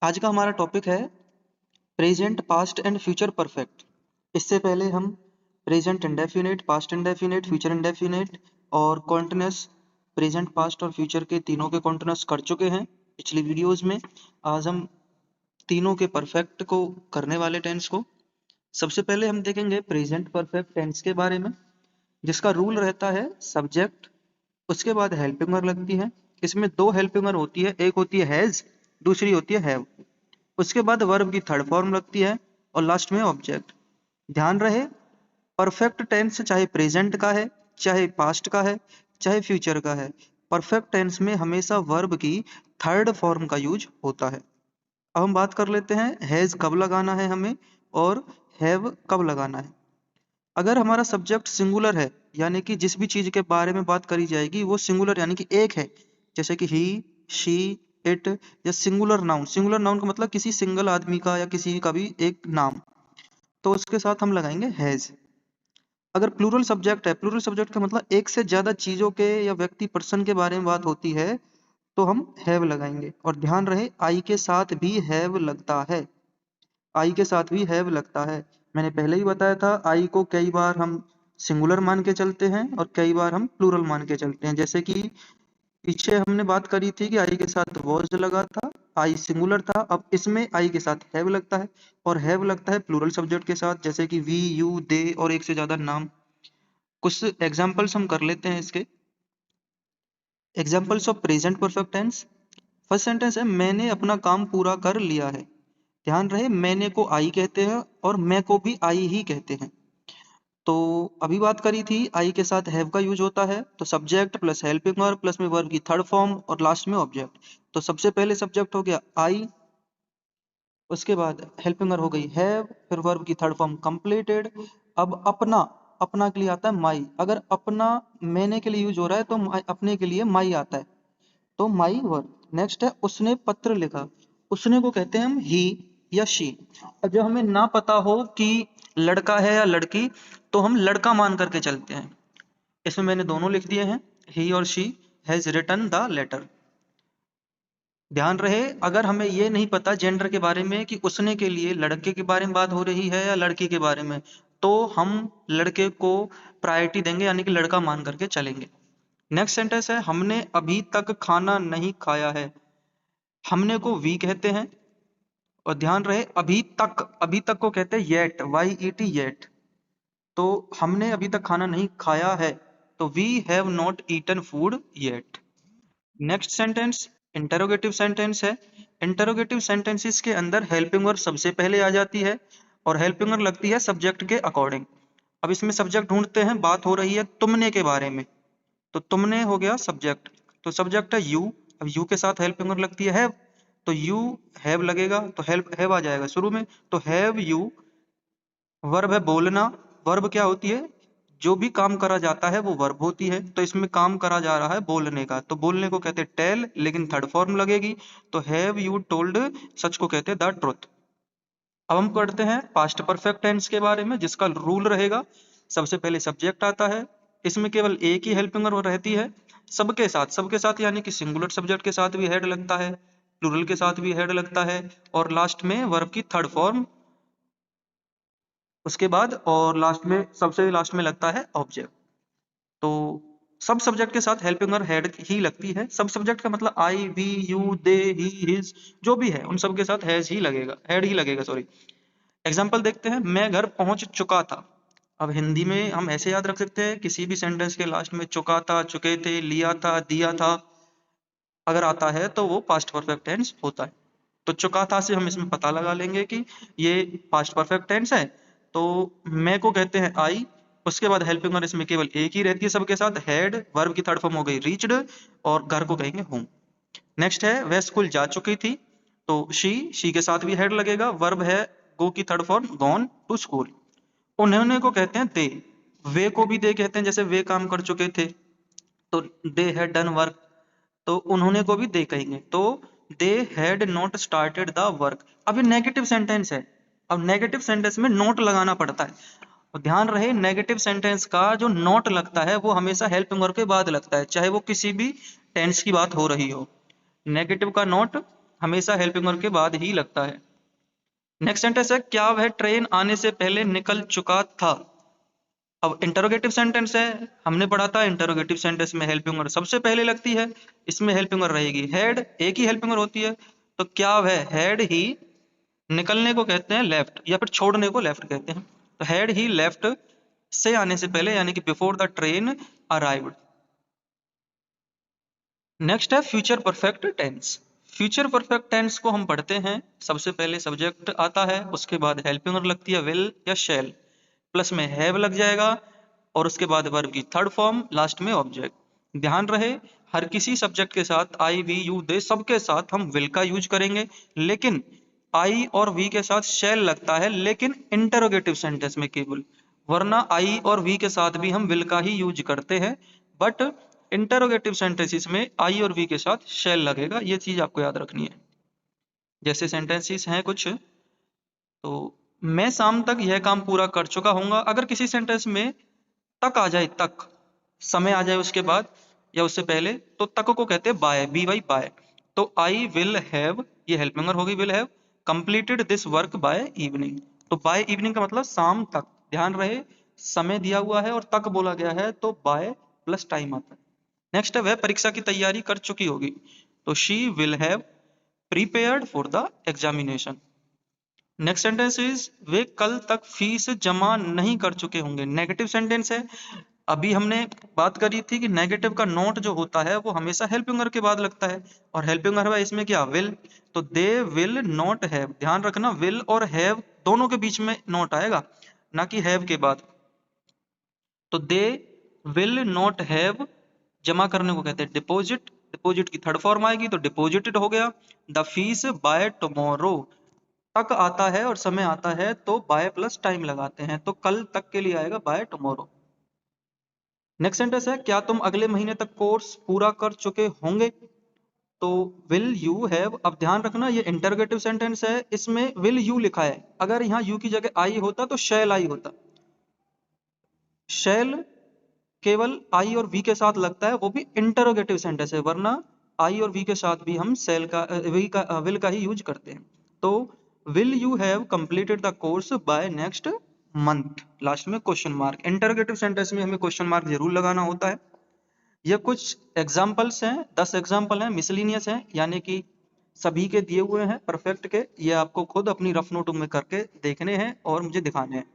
आज का हमारा टॉपिक है present, past and future perfect. इससे पहले हम present indefinite, past indefinite, future indefinite और कॉन्टिन्यूअस प्रेजेंट, पास्ट और फ्यूचर के तीनों के कॉन्टिन्यूअस कर चुके हैं पिछली वीडियोस में। आज हम तीनों के परफेक्ट को करने वाले टेंस को। सबसे पहले हम देखेंगे प्रेजेंट परफेक्ट टेंस के बारे में, जिसका रूल रहता है सब्जेक्ट, उसके बाद हेल्पिंग वर्ब लगती है। इसमें दो हेल्पिंग वर्ब होती है, एक होती है हैज, दूसरी होती है हैव। उसके बाद वर्ब की थर्ड फॉर्म लगती है और लास्ट में ऑब्जेक्ट। ध्यान रहे, परफेक्ट टेंस चाहे प्रेजेंट का है, चाहे पास्ट का है, चाहे फ्यूचर का है, परफेक्ट टेंस में हमेशा वर्ब की थर्ड फॉर्म का यूज होता है। अब हम बात कर लेते हैं हैज कब लगाना है हमें और हैव कब लगाना है। अगर हमारा सब्जेक्ट सिंगुलर है, यानी कि जिस भी चीज के बारे में बात करी जाएगी वो सिंगुलर यानी कि एक है, जैसे कि ही, शी, इट, या सिंगुलर नाउन। सिंगुलर नाउन का मतलब किसी सिंगल आदमी का या किसी का भी एक नाम, तो उसके साथ हम लगाएंगे हैज। अगर प्लूरल सब्जेक्ट है, प्लूरल सब्जेक्ट का मतलब एक से ज्यादा चीजों के या व्यक्ति पर्सन के बारे में बात होती है, तो हम हैव लगाएंगे। और ध्यान रहे आई के साथ भी हैव लगता है, आई के साथ भी हैव लगता है। मैंने पहले ही बताया था आई को कई बार हम सिंगुलर मान के चलते हैं और कई बार हम प्लूरल मान के चलते हैं। जैसे कि पीछे हमने बात करी थी कि आई के साथ वॉज लगा था, आई सिंगुलर था। अब इसमें आई के साथ हैव लगता है और हैव लगता है प्लूरल सब्जेक्ट के साथ, जैसे कि वी, यू, दे और एक से ज्यादा नाम। कुछ एग्जांपल्स हम कर लेते हैं इसके। Examples of present perfect tense. First sentence है मैंने अपना काम पूरा कर लिया है। ध्यान रहे मैंने को आई कहते हैं और मैं को भी आई ही कहते हैं। तो अभी बात करी थी आई के साथ हैव का यूज होता है, तो subject plus helping verb plus में वर्ब की थर्ड फॉर्म और लास्ट में ऑब्जेक्ट। तो सबसे पहले सब्जेक्ट हो गया आई, उसके बाद हेल्पिंग वर्ब हो गई हैव, फिर वर्ब की थर्ड फॉर्म कंप्लीटेड। अब अपना, अपना के लिए आता है माई। अगर अपना मैंने के लिए यूज हो रहा है तो अपने के लिए माई आता है, तो माई वर्ब। नेक्स्ट है उसने पत्र लिखा। उसने को कहते हैं हम ही या शी। और जब हमें ना पता हो कि लड़का है या लड़की, तो हम लड़का मान करके चलते हैं। इसमें मैंने दोनों लिख दिए हैं, ही और she has written the letter. ध्यान रहे अगर हमें ये नहीं पता जेंडर के बारे में कि उसने के लिए लड़के के बारे में बात हो रही है या लड़की के बारे में, तो हम लड़के को प्रायोरिटी देंगे, यानी कि लड़का मान करके चलेंगे। नेक्स्ट सेंटेंस है हमने अभी तक खाना नहीं खाया है। हमने को वी कहते हैं और ध्यान रहे अभी तक, अभी तक को कहते हैं yet, Y E T yet. तो हमने अभी तक खाना नहीं खाया है, तो we have not eaten food yet. Next sentence interrogative sentence है। इंटरोगेटिव सेंटेंसेस के अंदर हेल्पिंग वर्ब सबसे पहले आ जाती है और हेल्पिंग वर्ब लगती है सब्जेक्ट के अकॉर्डिंग। अब इसमें सब्जेक्ट ढूंढते हैं, बात हो रही है तुमने के बारे में, तो तुमने हो गया सब्जेक्ट, तो सब्जेक्ट है यू। अब यू के साथ हेल्पिंग वर्ब लगती है हैव, तो यू हैव लगेगा, तो हेल्प हैव आ जाएगा शुरू में, तो हैव यू। वर्ब है बोलना। वर्ब क्या होती है, जो भी काम करा जाता है वो वर्ब होती है, तो इसमें काम करा जा रहा है बोलने का, तो बोलने को कहते हैं टेल, लेकिन थर्ड फॉर्म लगेगी, तो हैव यू टोल्ड सच को कहते हैं द ट्रुथ। अब हम पढ़ते हैं पास्ट परफेक्ट टेंस के बारे में, जिसका रूल रहेगा सबसे पहले सब्जेक्ट आता है, इसमें केवल एक ही हेल्पिंग वर्ब रहती है। सबके साथ, सबके साथ यानी कि सिंगुलर सब्जेक्ट के साथ भी हेड लगता है, प्लूरल के साथ भी हेड लगता है, और लास्ट में वर्ब की थर्ड फॉर्म उसके बाद, और लास्ट में सबसे लास्ट में लगता है ऑब्जेक्ट। तो सब सब्जेक्ट के साथ हेल्पिंग वर्ब हेड ही लगती है। सब सब्जेक्ट का मतलब I, we, you, they, he, his, जो भी है उन सब के साथ हैज ही लगेगा, हेड ही लगेगा, सॉरी। एग्जाम्पल देखते हैं, मैं घर पहुंच चुका था। अब हिंदी में हम ऐसे याद रख सकते हैं, किसी भी सेंटेंस के लास्ट में चुका था, चुके थे, लिया था, दिया था अगर आता है तो वो पास्ट परफेक्ट टेंस होता है। तो चुका था से हम इसमें पता लगा लेंगे कि ये पास्ट परफेक्ट टेंस है। तो मैं को कहते हैं आई, उसके बाद हेल्पिंग वर्ब इसमें केवल एक ही रहती है सबके साथ, हेड, वर्ब की थर्ड फॉर्म हो गई रीच्ड, और घर को कहेंगे होम। नेक्स्ट है वह स्कूल जा चुकी थी, तो शी के साथ भी हेड लगेगा, वर्ब है गो की third form gone to school. उन्होंने को कहते हैं दे, वे को भी दे कहते हैं, जैसे वे काम कर चुके थे तो दे हैड डन वर्क, तो उन्होंने को भी दे कहेंगे, तो they had not started the work. अब ये नेगेटिव सेंटेंस है, अब नेगेटिव सेंटेंस में नोट लगाना पड़ता है। और ध्यान रहे नेगेटिव सेंटेंस का जो नोट लगता है वो हमेशा हेल्पिंग वर्ब के बाद लगता है, चाहे वो किसी भी टेंस की बात हो रही हो। नेगेटिव का नोट हमेशा हेल्पिंग वर्ब के बाद ही लगता है। नेक्स्ट सेंटेंस है, क्या वह ट्रेन आने से पहले निकल चुका था। अब इंटरोगेटिव सेंटेंस है, हमने पढ़ा था इंटरोगेटिव सेंटेंस में हेल्पिंग वर्ब सबसे पहले लगती है, इसमें हेल्पिंग वर्ब रहेगी हैड, एक ही हेल्पिंग वर्ब होती है। तो क्या वह हैड ही, निकलने को कहते हैं लेफ्ट, या फिर छोड़ने को लेफ्ट कहते हैं। तो हैड ही लेफ्ट से आने से पहले, यानी कि before the train arrived. Next है future perfect tense. Future perfect tense को हम पढ़ते हैं, सबसे पहले सब्जेक्ट आता है, उसके बाद हेल्पिंग वर्ब लगती है विल या शैल, प्लस में हैव लग जाएगा, और उसके बाद वर्ब की थर्ड फॉर्म, लास्ट में ऑब्जेक्ट। ध्यान रहे, हर किसी सब्जेक्ट के साथ आई वी यू दे सबके साथ हम विल का यूज करेंगे, लेकिन आई और वी के साथ शैल लगता है, लेकिन इंटरोगेटिव सेंटेंस में केवल, वरना आई और वी के साथ भी हम विल का ही यूज करते हैं, बट इंटरोगेटिव सेंटेंसेस में आई और वी के साथ शैल लगेगा, ये चीज आपको याद रखनी है। जैसे सेंटेंसेस हैं कुछ, तो मैं शाम तक यह काम पूरा कर चुका हूंगा, अगर किसी सेंटेंस में तक आ जाए, तक समय आ जाए उसके बाद या उससे पहले, तो तक को कहते हैं बाय, बी वाई बाय। तो आई विल हैव, ये हेल्पिंग वर्ब होगी, will have completed this work by evening. तो बाय इवनिंग का मतलब शाम तक। ध्यान रहे, समय दिया हुआ है और तक बोला गया है, तो बाय प्लस टाइम आता है। नेक्स्ट है, वह परीक्षा की तैयारी कर चुकी होगी। तो she will have prepared for the examination. Next sentence is, वे कल तक फीस जमा नहीं कर चुके होंगे। नेगेटिव सेंटेंस है, अभी हमने बात करी थी कि नेगेटिव का नोट जो होता है वो हमेशा हेल्पिंग वर्ब के बाद लगता है, और हेल्पिंग वर्ब है इसमें क्या, विल। तो दे विल नॉट हैव, ध्यान रखना विल और हैव दोनों के बीच में नोट आएगा, ना कि हैव के बाद। तो दे विल नॉट हैव, जमा करने को कहते हैं डिपॉजिट, डिपॉजिट की थर्ड फॉर्म आएगी तो डिपॉजिटेड हो गया। द फीस बाय टुमारो, तक आता है और समय आता है तो बाय प्लस टाइम लगाते हैं, तो कल तक के लिए आएगा बाय टुमारो। नेक्स्ट सेंटेंस है, क्या तुम अगले महीने तक कोर्स पूरा कर चुके होंगे। तो विल यू हैव, अब ध्यान रखना ये इंटरोगेटिव सेंटेंस है, इसमें विल यू लिखा है, अगर यहाँ यू की जगह आई होता तो शैल आई होता। शैल केवल आई और वी के साथ लगता है, वो भी इंटरोगेटिव सेंटेंस है, वरना आई और वी के साथ भी हम सेल का विल का ही यूज करते हैं। तो will you have completed the course by next month, last में क्वेश्चन मार्क। इंटरोगेटिव सेंटेंस में हमें क्वेश्चन मार्क जरूर लगाना होता है। ये कुछ एग्जाम्पल्स हैं, 10 एग्जाम्पल हैं, मिसलिनियस हैं, यानी कि सभी के दिए हुए हैं परफेक्ट के, ये आपको खुद अपनी रफ नोट में करके देखने हैं और मुझे दिखाने हैं।